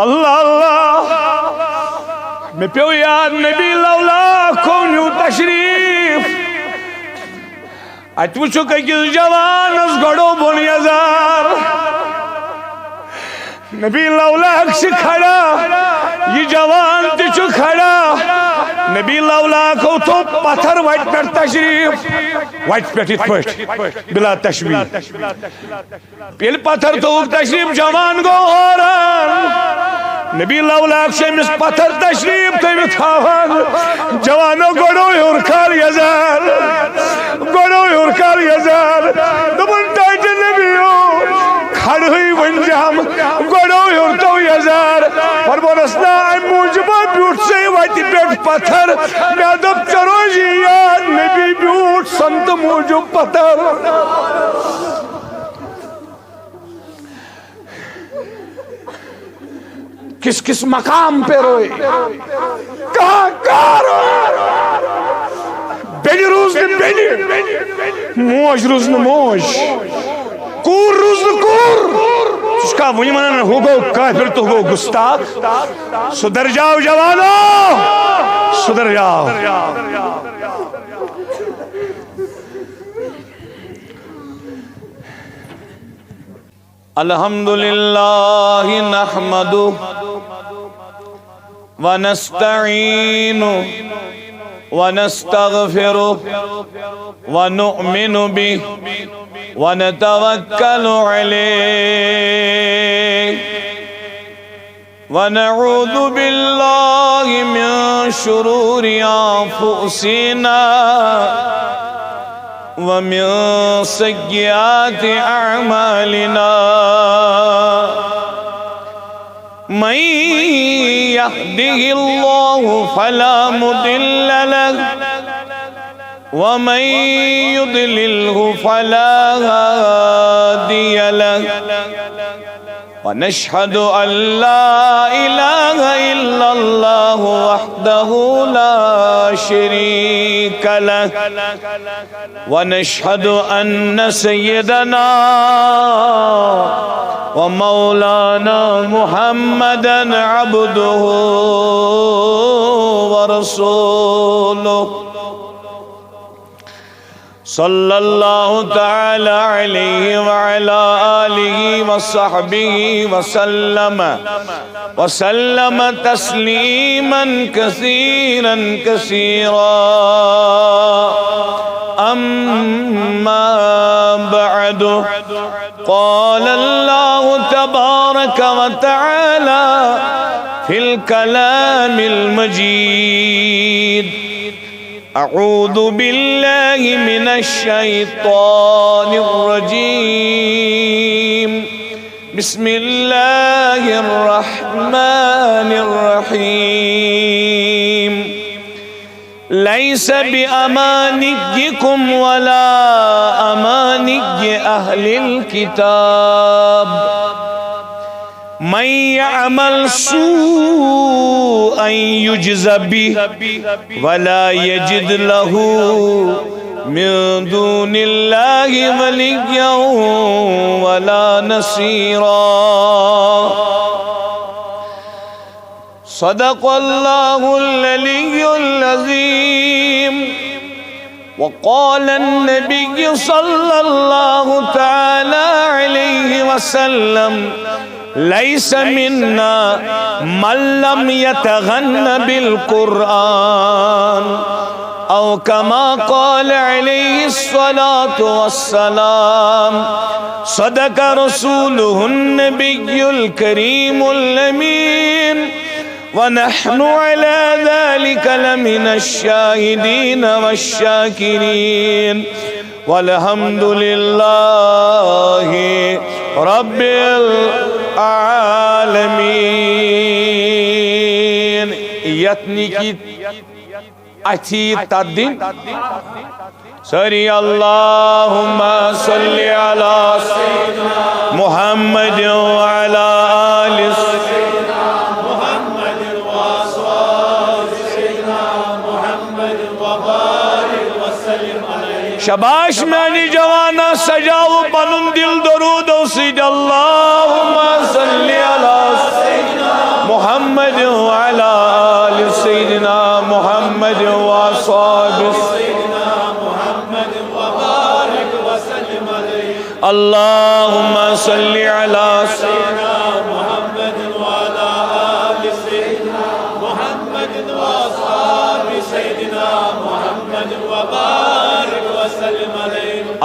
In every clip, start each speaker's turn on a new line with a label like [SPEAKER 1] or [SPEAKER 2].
[SPEAKER 1] अल्लाह अल्लाह मे पे याद नबी लौला कौन्यू तशरीफ अत वुचुक अकिस जवानस गड़ो बोन यजार नबी लौला खड़ा ये जवान तु खड़ा नबी लौला को तो पत्थर वट पे तशरीफ वट पे बिला तशबीह पिल पत्थर तो तशरीफ जवान गो औरन नबी लौला शमिस पत्थर तशरीफ थवित हावन जवानो गोड़ो युरकाल यजार गोड़ो युरकाल यजार दुबन टाइट नबियो खड़ हुई वंजाम गोड़ो युरतो यजार पर बोनसना मुझब ब्यूट से वट पे पत्थर मैं दब चरो जी यार नबी ब्यूट संत मुझब पत्थर किस किस मकाम पे रोए कहाँ रोए बेनी रूज ने बेनी मोज रूज ने मोज कूर रूज ने कूर उसका वही मन हो गो काफिर तो हो गुस्ताख सुधर जाओ जवानो सुधर जाओ अल्हम्दुलिल्लाह नहमदु व नस्तईनु व नस्तगफिरु व नुमिनु बिहि व नतवक्कलु अलैहि व नऊज़ु बिल्लाहि मिन शुरूरि अंफुसिना वमिन सय्यिआति अअमालिना मन यहदिहिल्लाहु फला मुदिल्ल लहु वमन युद्लिल्हु फला हादिय लहु ونشهد أن لا إله إلا الله وحده لا شريك له ونشهد أن سيدنا ومولانا محمدا عبده ورسوله صلى الله تعالى عليه وعلى آله وصحبه وسلم تسليما كثيرا كثيرا أما بعد قال الله تبارك وتعالى في الكلام المجيد أعوذ بالله من الشيطان الرجيم بسم الله الرحمن الرحيم ليس بأمانيكم ولا أماني أهل الكتاب من يعمل سوءا يجز به ولا يجد له من دون الله وليا ولا نصيرا صدق الله العلي العظيم وقال النبي صلى الله تعالى عليه وسلم ليس منا من لم يتغن بالقرآن أو كما قال عليه الصلاة والسلام صدق رسوله النبي الكريم الأمين ونحن على ذلك لمن الشاهدين والشاكرين والحمد لله رب العالمين यत्नी की अच्छी तद्दीन सरी अल्लाहुम्मा सल्ली अला मुहम्मद व अला आलि मुहम्मद व अस्हाबि सय्यिदना मुहम्मद व बारिक व सल्लिम अलैहि शाबाश मैंने जवाना सजाओ पनुन दिल दरूद से अल्लाहुम्मा सल्ली अला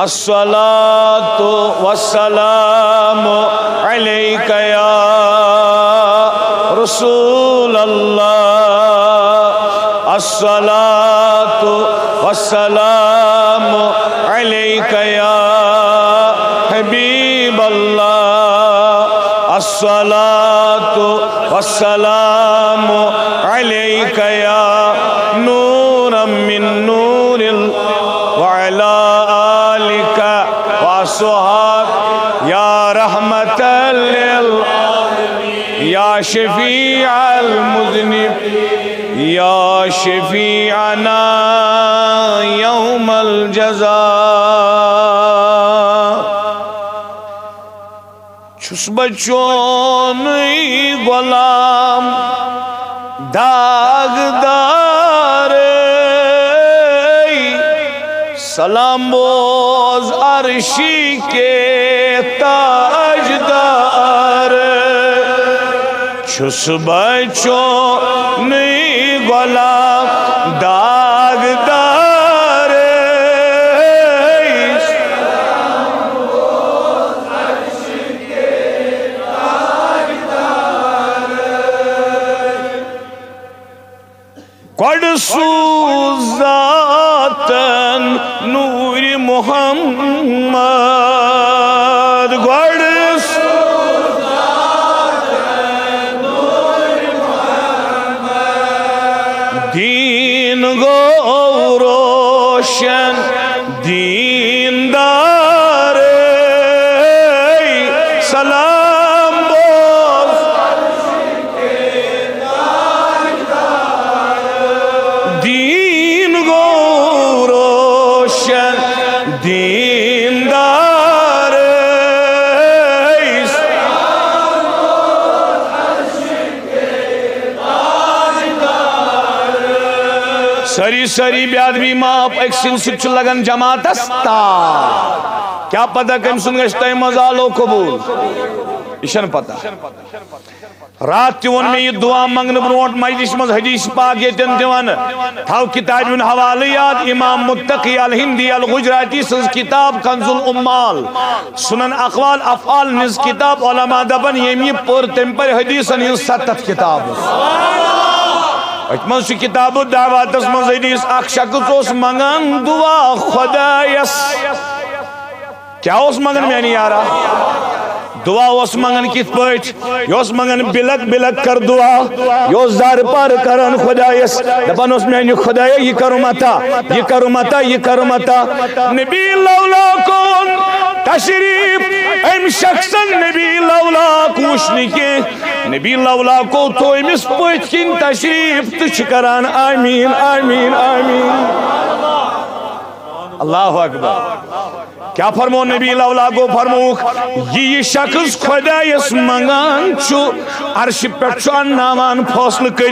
[SPEAKER 1] अस्सलातु वस्सलामु अलैका या रसूल अल्लाह अस्सलातु वस्सलामु अलैका या हबीब अल्लाह अस्सलातु वस्सलामु अलैका या नूरम मिन नूरिल व अला आलिका व सुहाब या रहमतल लिल या शफीअल मुज़निब या शफीअना यौमल जज़ा छुस बचोन गुलाम दागदार सलाम बोज अर्शी के ताजदार छुस बचोन गुलाम दागदार गड सूज़ातन नूर मोहम्मद गड सूज़ातन नूर मोहम्मद दीन गो रोशन दीनदार सलाम बोल दीन गो रोशन दीनदार सरी सरी ब्यादवी माप एक सिंसित लगन जमातस क्या पता कम सुन गए मजालो कबूल इशन पता रात वन में यह दुआ मंगन ब्रोट मजलिस मज हदीस पाक यतन दिवन थाव किताब हवाले याद इमाम मुत्तकी अल हिंदी अल गुजराती सज किताब कंजुल उम्माल सुनन अक़वाल अफ़आल निज किताब उलमा दबन यमी पर तम पर हदीसन हिंद 7 किताब अतमन सु किताब दावातस मज हदीस अख शख्स ओस मंगन दुआ खुदायस क्या ओस मंगन मैंने यारा दुआ उस मंगन कित पट योस मंगन बिलक बिलक कर दुआ योस दार पार करन खुदायस दपन उस मैंने खुदाय ये करो मता ये करो मता ये करो मता नबी लौला कौन तशरीफ एम शख्सन नबी लौला कुशनी के नबी लौला को तो इस पट किन तशरीफ तुझ करान आमीन आमीन आमीन अल्लाह अकबर क्या फरमो नबी लौला को फरमोक ये शख्स खुदायस मंगान छु अर्श पे नामान फौसल कर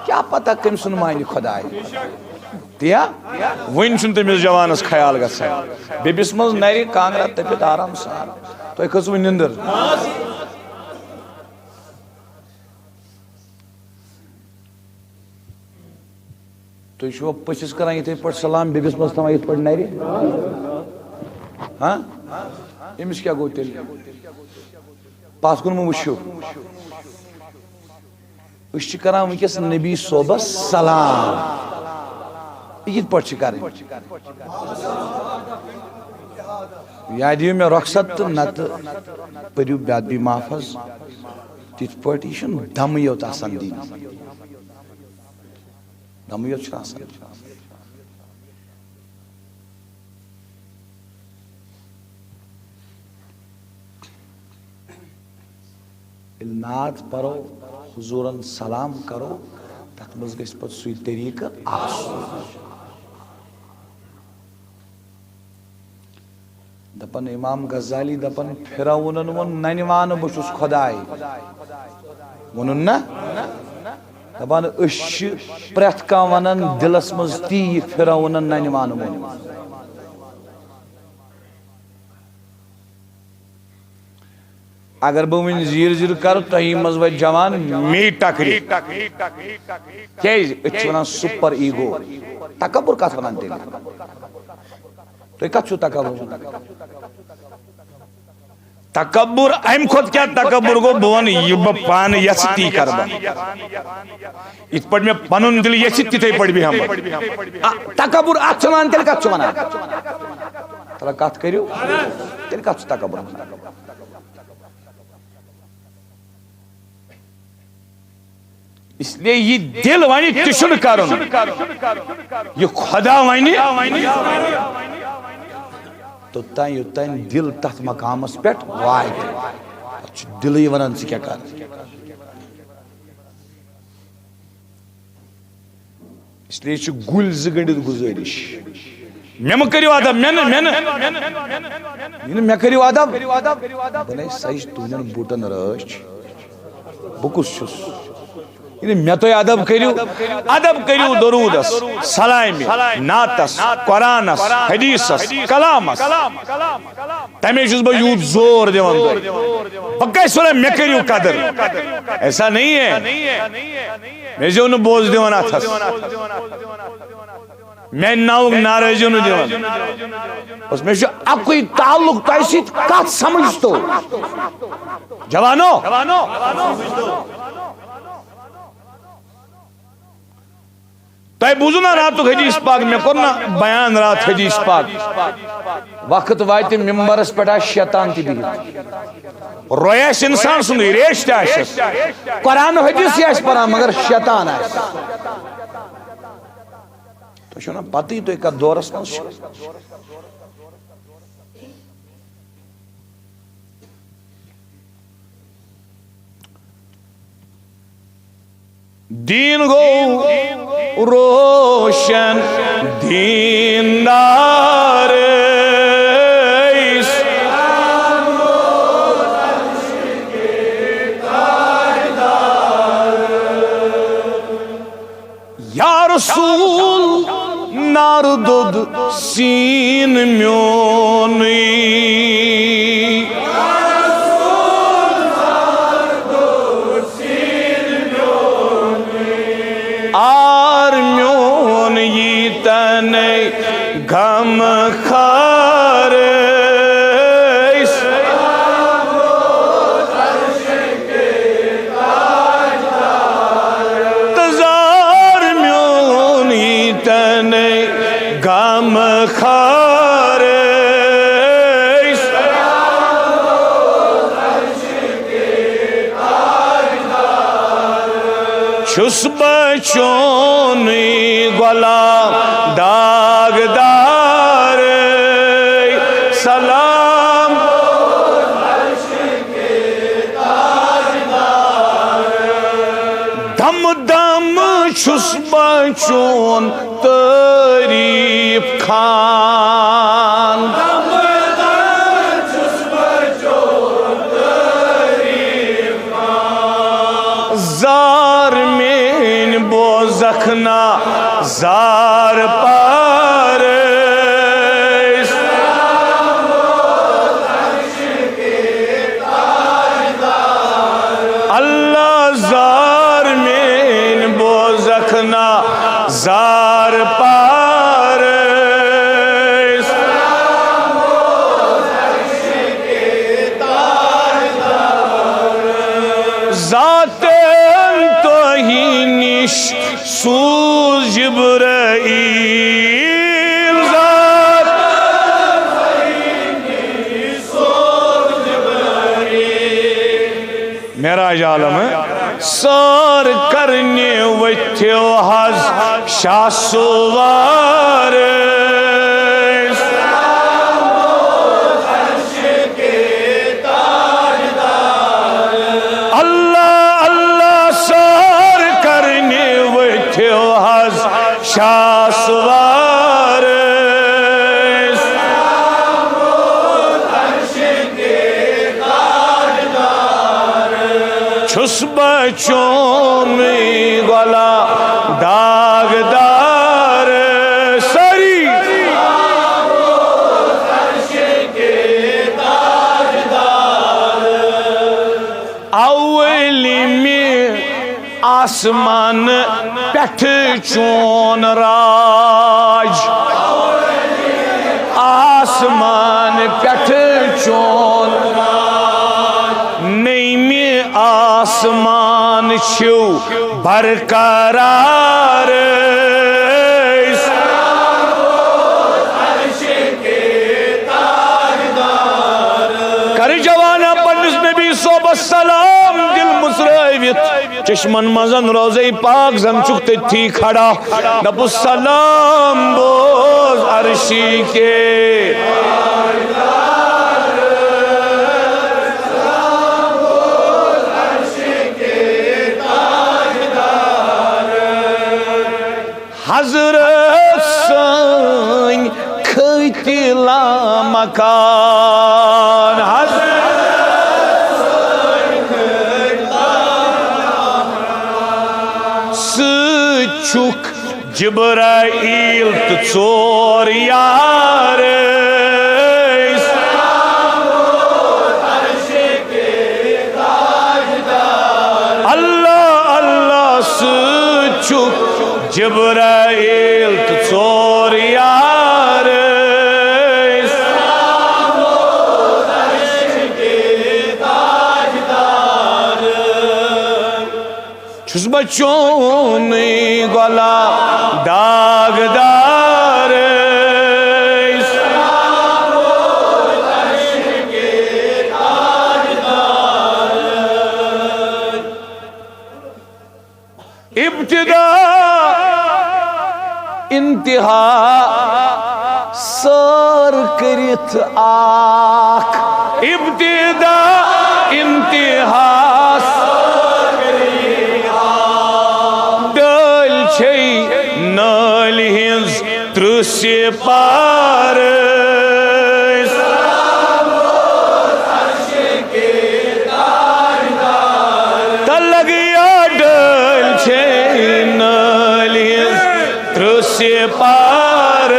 [SPEAKER 1] क्या पता कम सुन मान खुदाय दिया वन तमिस जवानस ख्याल गसान बेबिस मज नरि कांगरा तपित आराम सान तो खसव निंदर तुम पसिस कर इत पे सलाम बेबिस मज तमा इत पे नरि हाँ अमिस क्या गो तेल पास कुन वुशो कर वस नबी सोबस सलाम इत पे कर या दियो मे रखसत तो नत पर्यु बेदबी माफज तिथ पे यह दम योत आसान दिन दम योत आसान नात परो हुजूरन सलाम करो तथ मज गस पे सु तरीक दपन इमाम गजाली दपन फिरौन वोन ननवान बहुस खुदाय वोन ना दपान प्रेथ कह वन दिलस मज ती फिरौन ननवान वोन अगर बह वन जीर जीर कर तही मज वे जवान मी टकरी क्या वन सुपर ईगो तकबुर कत वन तुम कत तकबुर तकबुर अम खुद क्या तकबुर गो बह वन यह बह पान यस ती कर इत पे मे पन दिल यस तिथे पे बेहम तकबुर अत वन तेल कत वन तला कत करू तेल कत तकबुर इसलिए ये दिल वन तुन कर ये खुदा वन तोतान योतान दिल तथ मकामस पे वात दिल वन क्या कर इसलिए गुल गंडित गुजारिश मे मे करो अदब मे करो अदब बने सच तुन बूटन रच बुकुस मे तो अदब करू दरूदस सलामी नातस कुरानस हदीसस कलामस तमे बह यूत जोर दिवान बह कस वन मे करू कदर ऐसा नहीं है मे जो न बोझ दिवान अथस मे नाउक नाराजो न दिवान मे अकुई ताल्लुक तह सत समझ तो जवानो तह बूझू ना रात हदीस पाक मे कोर ना बयान रात हदीस पाक वक्त वात मिम्बरस पे शैतान तह बिहित रोयस इंसान सुन रेश तस कुरान हदीस पान मगर शैतान तुम ना पत तुम कत दौरस मज दीन गो रोशन दीनदार या रसूल नार दुद सीन म्योनी आर म्योन ये तने गम खार तजार म्योन ये तने गम खार छुस बचोन गुलाम दागदार सलाम दम दम छुस बचोन तारीफ खान जार में बोजखना जार पार अल्लाह जार में बोजखना जार पार जाते सूज जिब्राईल मेराज आलम सर करने वथ्यो हज शासवार शासवार छुस बचों में गला दागदार सरी आसमान पेठ चोन राज आसमान पेठ चोन नईमे आसमान छू बरकरार कर जवाना पन्निस नबी सोबत सलाम दिल मुसरावित चश्मन मजन रोज़े पाक जन चुक थी खड़ा नबु सलाम बोज अर्शी के हजरत सन खतिला मकान चुक जिब्राइल तो चोर यार अल्लाह अल्लाह चुक जिब्राइल तो चोर यार छुस बच्चों गला दागदार इब्तिदा इंतहा सर करित आख इब्तिदा इंतहा नाल हिंज दृश्य पार तलगिया डल छे नाल हिंज दृश्य पार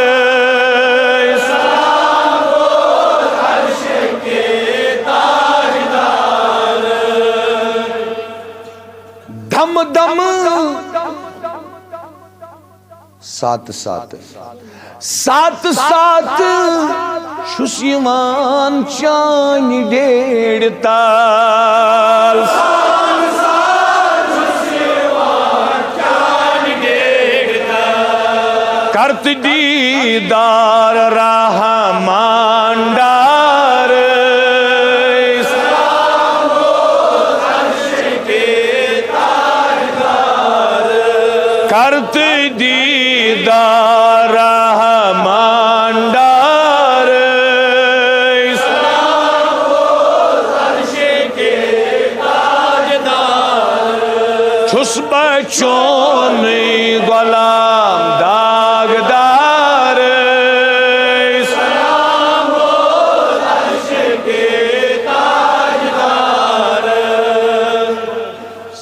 [SPEAKER 1] धम धम सात सात सात सात शुष्यमान चान डेढ़ ताल करत दीदार रहमान डार करत दीदार रहमान डार छुस बच्चों गुलाम दागदार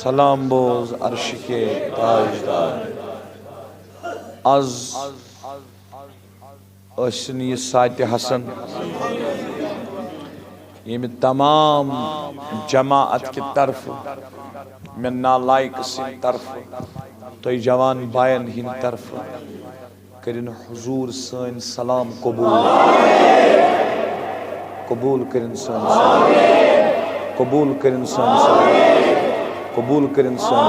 [SPEAKER 1] सलाम बोज अर्श के ताजदार आज ये सात हसन ये तमाम जमाअत की तरफ में नालायक सी तरफ तो जवान बायन हिन तरफ करिन हुजूर सन सलाम कबूल कबूल करिन सन कबूल करिन सन कबूल करिन सन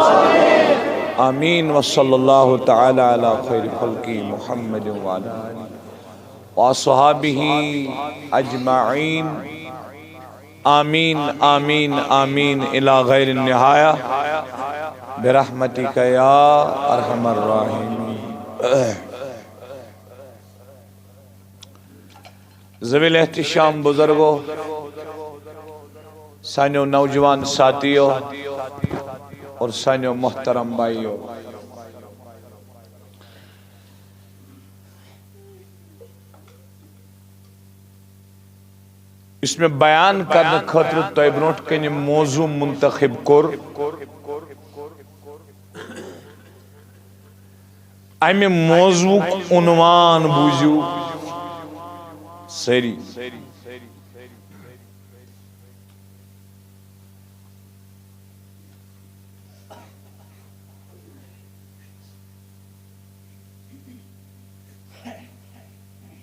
[SPEAKER 1] आमीन वसल्लल्लाहु तआला अला खैर खल्की मुहम्मद व अला आलिहि व अस्हाबिही अजमाइन आमीन आमीन आमीन इला गैर निहाया बिरहमतिका या अरहमर राहिमीन। ज़वील एहतिशाम बुजुर्गों, सानियों नौजवान साथियों और सानियों मोहतरम भाइयों, इसमें बयान करने खतर तय ब्रोट कन मौजू मुंतखब कोर अमे मौजू उन्वान बूझू सरी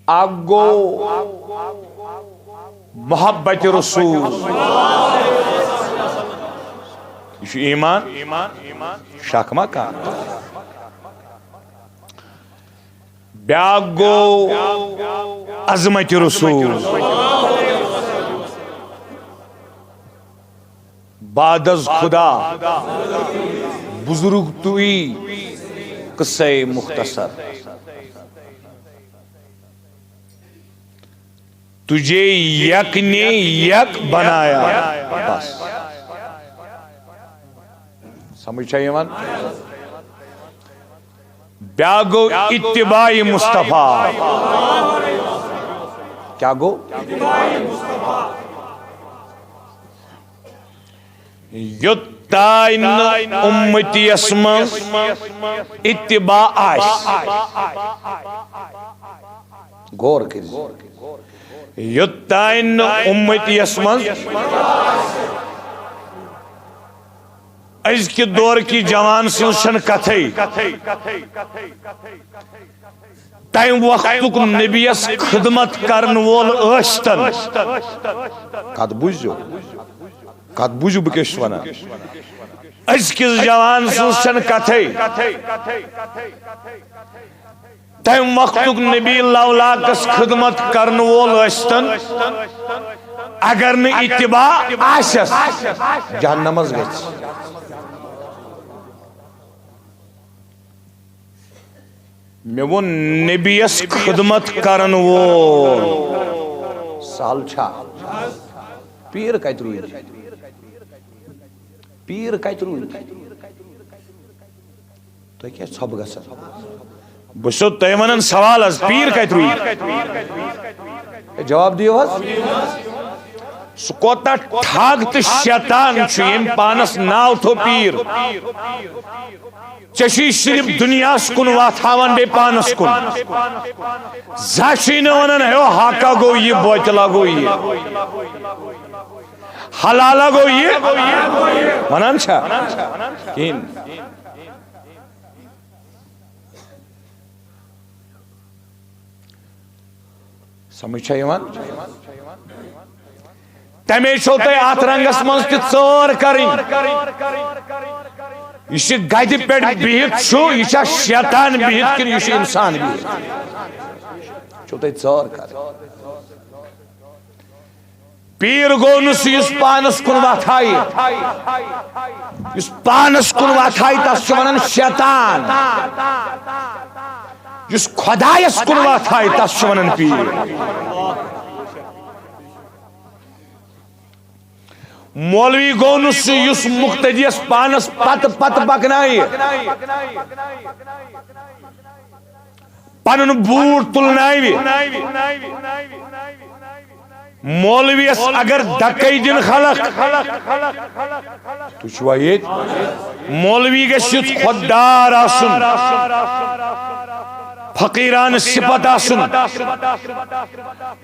[SPEAKER 1] आगो मोहब्बत रसूल ईमान शकमा का ब्यागो अजमत रसूल बादज खुदा बुजुर्ग तुई किस्से मुख्तसर तुझे यक ने यक बनाया बस समझ चाहिए मन ब्यागो इत्तिबाई मुस्तफा क्या गो युत्ताइन उम्मती अस्मा इत्तिबा आश गौर कीजिए युत्ताइन उम्मती अस्मा आज के दौर की जवान सिंशन कथे तम वक्त नबियस खिदमत करन वोल अस्तन कत बुझो बस वन आज किस जवान सिंशन कथे तम वक्त नबी लवलाकस खिदमत करन वोल अस्तन अगर न इत्तिबा आशस जहन्नमस गछ मे वो नबियस खिदमत करन वोल साल छा पीर कत रूद पीर कत रूद तो क्या छप गसन बस तय वन सवाल पीर कत रूद जवाब दियो सह कोता ठग तो शैतान यम पानस नाव थो पीर चशी सिर्फ दुनिया कुन वाथावन बे पानस कुन जाशी न वनन हो हाका गो ये बोतला गो ये हलाला गो ये वनन छा किन समझ छ यवन तमे छो तय अत रंगस मज त चोर करिन यह गद पे बिहित यह शैतान बिहित कि यह इंसान बिहित छो तय चोर कर पीर गो नुस पानस कुन वाथाई पानस कुन वाथाई तस वन शैतान खुदायस कुन वाथाई तस वन पीर मौलवी गो नुस मुख्तदियस पानस पत पत पकनाई पन बूट तुलनाई मौलवियस अगर धक्के दिन खलक तुझवा ये मौलवी गस खुददार आसुन फकीरान सिफत आसुन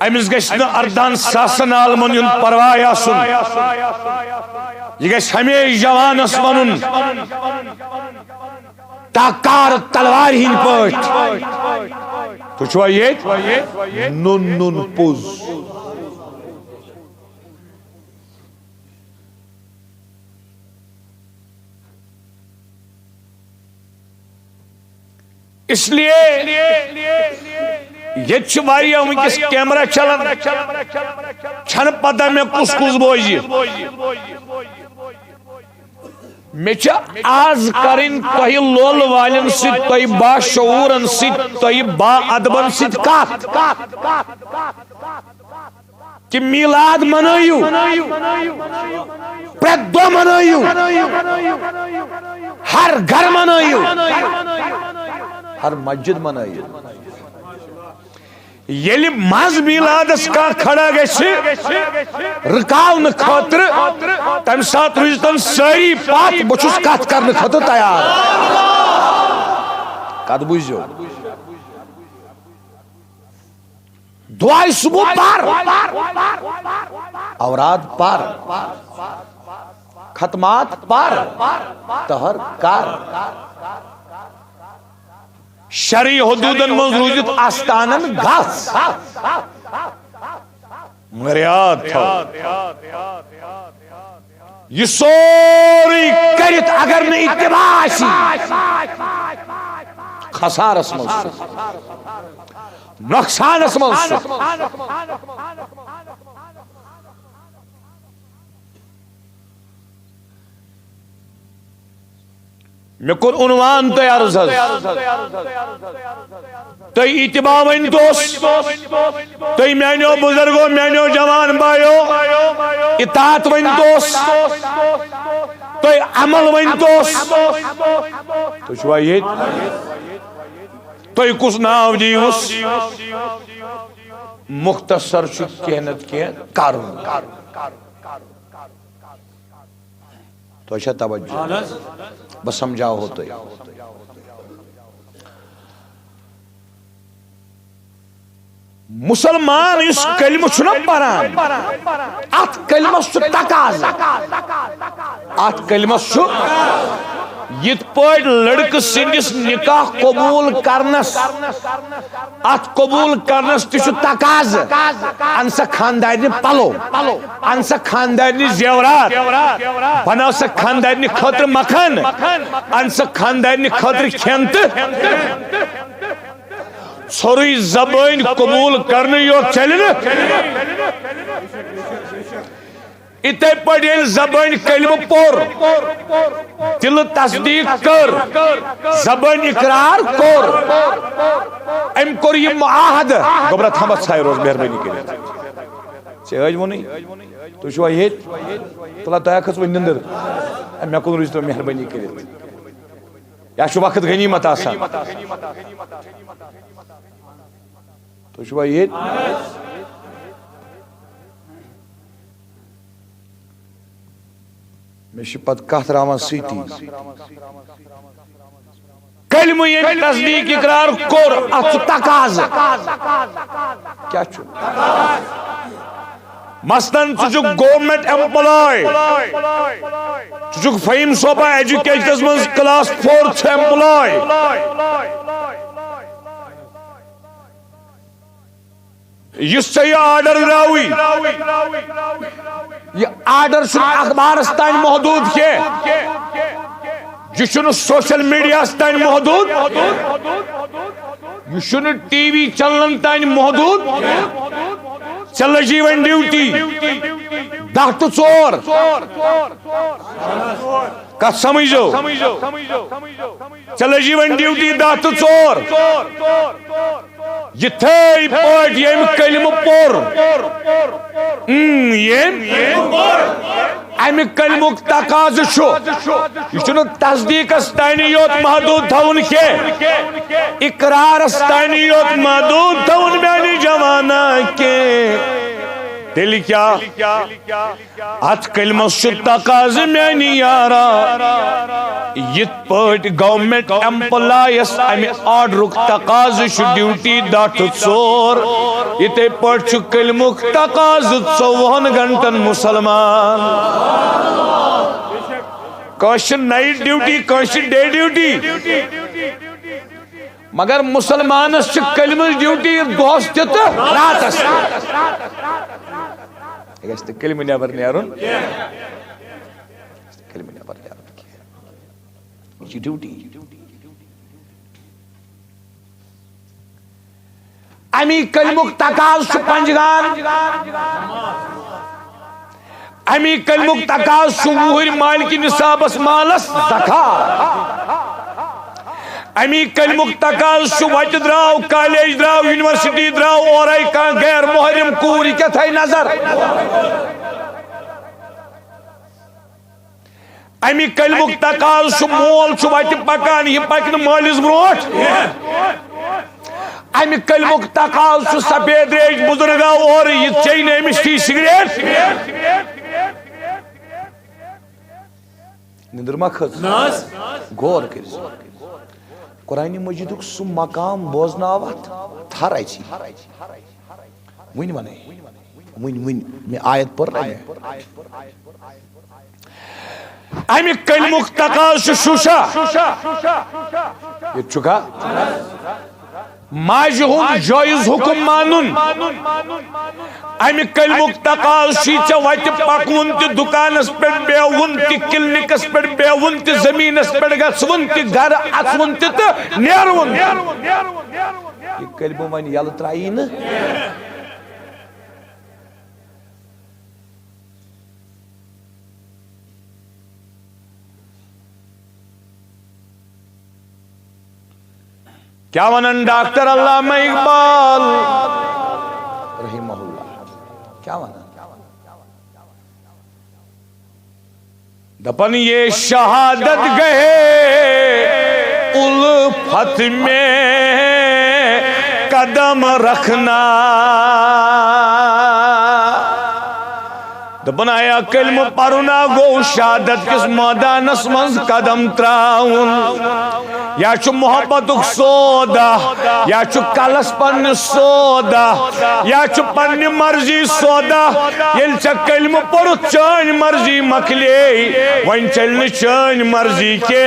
[SPEAKER 1] अमिस गस अर्दान सासन आलमन युन परवाह आसुन यह गस हमेशा जवानस वनुन ताकार तलवार हिन पट तुझवा ये नुन नुन पुज इसलिए ये वस कैमरा चलान छन पता मे कुस कुस बोज मे आज करें तह लोल वालन सह बाशऊरन सह बाअदबन सह कि मिलाद मनयू प्रत दो मनयू हर घर मनयू हर मस्जिद मनयू ये मज मिलादस का खड़ा रुकावन खतर तम सात रुज तम सारी पात बहुस कत कर खतर तैयार कत बुझो दुआई सुबह पर औराद पर खतमात पर तहर कर शरी हदूदन मज रूजित आस्तानन घास मगर याद था यह सोरी करित अगर न इत्तिबा खसारस मज नुकसानस मज मे कोर उन्वान तैयार तुम इत्तिबा वन तुम मानो बुजुर्गो मानो जवान बायो इतात वन तुम अमल वन तुम ये तुम कुछ नाव दीवस मुख्तसर कह नत कह कर तो तवज्जो बस समझाओ हो तो मुसलमान इस कलिमा परान अत कलिमस तकाज अत कलिमस यित पट लड़क सिंदिस निकाह कबूल करनस अत कबूल करनस तिश तकाज अनसा खानदानी पलो अनसा खानदानी जेवरात बनाव सा खानदानी खतर मखन अनसा खानदानी खतर खेंत सोरी जबान कबूल करने यो चले इतने पड़े जबान कलिमा पोर दिल तस्दीक कर जबान इकरार कर अम कोर ये मुआहद गोबरा थमत साय रोज मेहरबानी कर से आज वो नहीं तो शो ये तला तया खस वन निंदर मे कोन रोज तो मेहरबानी कर या शो वक्त गनीमत आसान तो शो ये पत कत रावन सीटी कलिमा ये तस्दीक इकरार कोर अत तकाज क्या छु मसलन चुक गवर्नमेंट एम्प्लॉय चुक फहीम सोबा एजुकेशन में क्लास 4th एम्प्लॉय यह आर्डर द्रावी यह आर्डर अखबार तान महदूद के यह सोशल मीडिया तान महदूद यह टीवी चलन तान महदूद चल जीवन ड्यूटी 10 to 4 कत समझो चल जीवन ड्यूटी 10 to 4 यथे पट यम कलिम पोर अमि कलिमुक तकाज यह तस्दीकस तान योत महदूद थवन के इकरारस तान योत महदूद थवन मैंने जमाना के तेल क्या अत कलिमस तकाज मैंने यारा यित पट गवर्नमेंट एम्प्लॉयस अमि ऑर्डरुक तकाज ड्यूटी 10 to 4 इथे पट कलिमुक तकाज 24 घंटन मुसलमान कश नाइट ड्यूटी कश डे ड्यूटी मगर मुसलमानस कलिमस ड्यूटी दोस रातस कलिम नबर नेरुन ड्यूटी अमी कलिमुक तकाज पंजगान अमी कलिमुक तकाज वुहर माल की निसाबस मालस ज़कात अमी कलिमुक तकाज वत द्राव कॉलेज द्राव यूनिवर्सिटी द्राव और गैर मोहरम कूर क्या थे नजर अमी कलिमुक तकाज मोल वत पकान यह पक मालिस ब्रोट अमी कलिमुक तकाज सफेद रेज बुजुर्ग और यह चेन अमिस थी सिगरेट निंदरमा खस गौर कर कुरान मजीद सु मकाम बोजनावत थर वन वन वन मे आयत पर अमि कलिमुक तकाज शुशा ये चुका माज हुंद जायज हुकुम मानुन अमि कलमुक तकाज़ी चे वत पकवुन त दुकानस पे बेवुन त क्लिनिकस पे बेवुन त जमीनस पे गसवुन त घर अचवुन त नेरवुन ये कलमु वन यल त्राई न क्या वनन डॉक्टर अल्लामा इकबाल रहिमहुल्लाह क्या वनन दपन ये शहादत गए उल्फत में कदम रखना दपन आया कलम परुना गो शहादत किस मैदानस मज कदम त्राउन या छु मोहब्बतुक सौदा या छु कलस पन्न सौदा या छु पन्न मर्जी सौदा येल च कलम पर चान मर्जी मखले वन चल चान मर्जी के